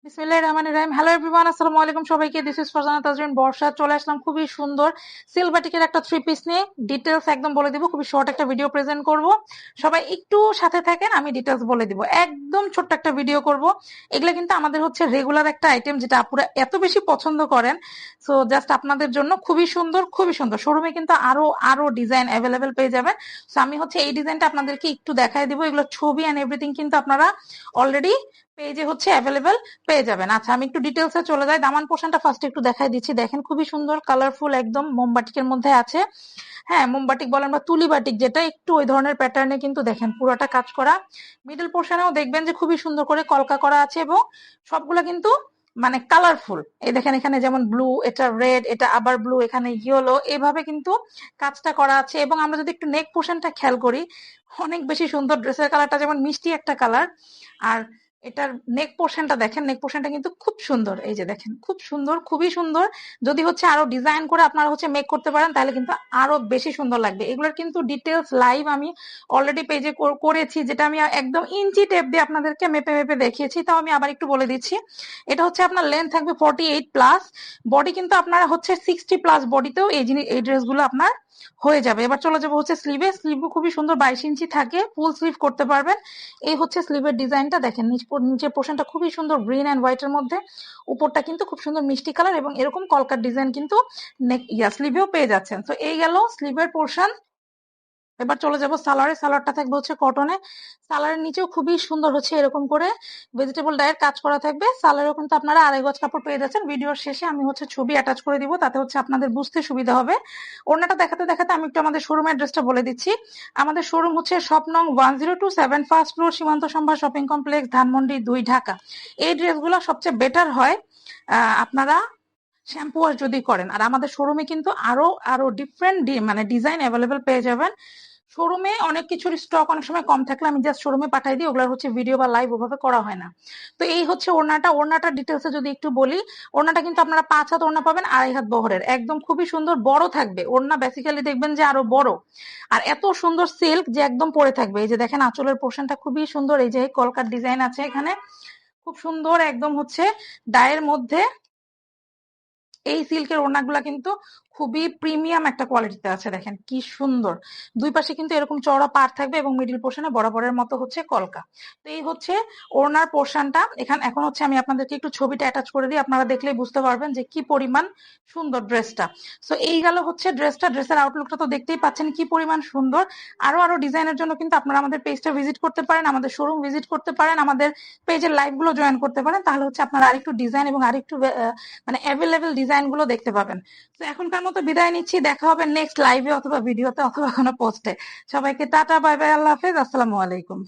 বিসমিল্লাহির রহমানির রহিম। Hello everyone, আসসালামু আলাইকুম সবাইকে। দিস ইজ ফারজানা তাজরিন বর্ষা। চলে আসলাম খুবই সুন্দর সিলভাটিকের একটা থ্রি পিস নিয়ে। ডিটেলস একদম বলে দিব, খুবই শর্ট একটা ভিডিও প্রেজেন্ট করব। সবাই একটু সাথে থাকেন, আমি ডিটেলস বলে দিব। একদম ছোট্ট একটা ভিডিও করব। এগুলা কিন্তু আমাদের হচ্ছে রেগুলার একটা আইটেম, যেটা আপুরা এত বেশি পছন্দ করেন। সো জাস্ট আপনাদের জন্য খুবই সুন্দর, খুবই সুন্দর। শোরুমে কিন্তু আরো আরো ডিজাইন অ্যাভেলেবেল পেয়ে যাবেন। সো আমি হচ্ছে এই ডিজাইনটা আপনাদেরকে একটু দেখাই দিব। এগুলো ছবি এন্ড এভরিথিং কিন্তু আপনারা অলরেডি পেজে হচ্ছে অ্যাভেলেবেল পেয়ে যাবেন। আচ্ছা, আমি একটু ডিটেলসে চলে যাই। দামান পোর্শনটা ফার্স্ট একটু দেখাই দিচ্ছি। দেখেন খুবই সুন্দর কালারফুল, একদম মোমবাটিকের মধ্যে আছে। হ্যাঁ, মোমবাটিক বলেন বা তুলি বাটিক, যেটা একটু ওই ধরনের প্যাটার্নে কিন্তু দেখেন পুরোটা কাজ করা। মিডল পোর্শনেও দেখবেন যে খুবই সুন্দর করে কলকা করা আছে, এবং সবগুলা কিন্তু মানে কালারফুল। এই দেখেন এখানে যেমন ব্লু, এটা রেড, এটা আবার ব্লু, এখানে ইয়েলো, এইভাবে কিন্তু কাজটা করা আছে। এবং আমরা যদি একটু নেক পোর্শনটা খেয়াল করি, অনেক বেশি সুন্দর। ড্রেসের কালারটা যেমন মিষ্টি একটা কালার, আর এটার নেক পোর্শনটা দেখেন, নেক পোর্শনটা কিন্তু খুব সুন্দর। এই যে দেখেন, খুব সুন্দর, খুবই সুন্দর। যদি হচ্ছে আরো ডিজাইন করে আপনারা হচ্ছে মেক করতে পারেন, তাহলে কিন্তু আরো বেশি সুন্দর লাগবে। এগুলোর কিন্তু ডিটেলস লাইভ আমি অলরেডি পেজে করেছি, যেটা আমি একদম ইঞ্চি টেপ দিয়ে আপনাদেরকে মেপে মেপে দেখিয়েছি। তাও আমি আবার একটু বলে দিচ্ছি। এটা হচ্ছে আপনার লেন্থ থাকবে 48+, বডি কিন্তু আপনারা হচ্ছে 60+ বডিতেও এই জিনিস, এই ড্রেসগুলো আপনার হয়ে যাবে। এবার চলে যাবো হচ্ছে স্লিভে। স্লিভও খুবই সুন্দর, 22 ইঞ্চি থাকে, ফুল স্লিভ করতে পারবেন। এই হচ্ছে স্লিভের ডিজাইনটা দেখেন, নিচের পোর্শনটা খুবই সুন্দর গ্রিন এন্ড হোয়াইট এর মধ্যে। উপরটা কিন্তু খুব সুন্দর মিষ্টি কালার, এবং এরকম কলকার ডিজাইন কিন্তু নেক স্লিভেও পেয়ে যাচ্ছেন। তো এই গেল স্লিভের পোর্শন। এবার চলে যাব সালোয়ারে। সালোয়ারটা থাকবে হচ্ছে কটনে। সালোয়ারের নিচেও খুবই সুন্দর হচ্ছে এরকম করে ভেজিটেবল ডায়ের কাজ করা থাকবে। সালোয়ারেও কিন্তু আপনারা 2.5 গজ কাপড় পেয়ে যাচ্ছেন। ভিডিওর শেষে আমি হচ্ছে ছবি অ্যাটাচ করে দিব, তাতে হচ্ছে আপনাদের বুঝতে সুবিধা হবে। ওড়নাটা দেখাতে দেখাতে আমি একটু আমাদের শোরুম অ্যাড্রেসটা বলে দিচ্ছি। আমাদের শোরুম হচ্ছে শপ নং 1027 ফার্স্ট ফ্লোর, সীমান্ত সম্ভার শপিং কমপ্লেক্স, ধানমন্ডি 2, ঢাকা। এই ড্রেসগুলো সবচেয়ে বেটার হয় আপনারা শ্যাম্পু ওয়াশ যদি করেন। আর আমাদের শোরুমে কিন্তু আরো আরো ডিফারেন্ট মানে ডিজাইন অ্যাভেলেবেল পেয়ে যাবেন। শোরুমে অনেক কিছুর স্টক অনেক সময় কম থাকলে আমি জাস্ট শোরুমে পাঠাই দিই, ওগুলোর হচ্ছে ভিডিও বা লাইভ ওভাবে করা হয় না। তো এই হচ্ছে ওড়নাটা। ওড়নাটার ডিটেলসে যদি একটু বলি, ওড়নাটা কিন্তু আপনারা 5 হাত ওড়না পাবেন, 2.5 হাত বহরের, একদম খুবই সুন্দর বড় থাকবে ওড়না। বেসিক্যালি দেখবেন যে আরো বড়, আর এত সুন্দর সিল্ক যে একদম পরে থাকবে। এই যে দেখেন আঁচলের পোর্শনটা খুবই সুন্দর, এই যে কলকার ডিজাইন আছে এখানে, খুব সুন্দর একদম হচ্ছে ডায়ের মধ্যে। এই সিল্কের ওড়নাগুলা কিন্তু খুবই প্রিমিয়াম একটা কোয়ালিটিতে আছে। দেখেন কি সুন্দর। দুই পাশে কিন্তু এরকম চওড়া পাড় থাকবে, এবং মিডিল পোর্শনে বরাবরের মতো হচ্ছে কলকা। তো এই হচ্ছে ওড়নার পোর্শনটা। এখন হচ্ছে আমি আপনাদেরকে একটু ছবিটা অ্যাটাচ করে দিই, আপনারা দেখলেই বুঝতে পারবেন যে কি পরিমাণ সুন্দর ড্রেসটা। সো এই গেল হচ্ছে ড্রেসটা। ড্রেসের আউটলুকটা তো দেখতেই পাচ্ছেন কি পরিমাণ সুন্দর। আরো আরো ডিজাইনের জন্য কিন্তু আপনারা আমাদের পেজটা ভিজিট করতে পারেন, আমাদের শোরুম ভিজিট করতে পারেন, আমাদের পেজের লাইভ গুলো জয়েন করতে পারেন। তাহলে হচ্ছে আপনারা আরেকটু ডিজাইন এবং আরেকটু মানে অ্যাভেলেবেল ডিজাইন গুলো দেখতে পাবেন। তো এখনকার মতো বিদায় নিচ্ছি। দেখা হবে নেক্সট লাইভে অথবা ভিডিওতে অথবা কোনো পোস্টে। সবাইকে টাটা, বাই বাই, আল্লাহ হাফেজ, আসসালামু আলাইকুম।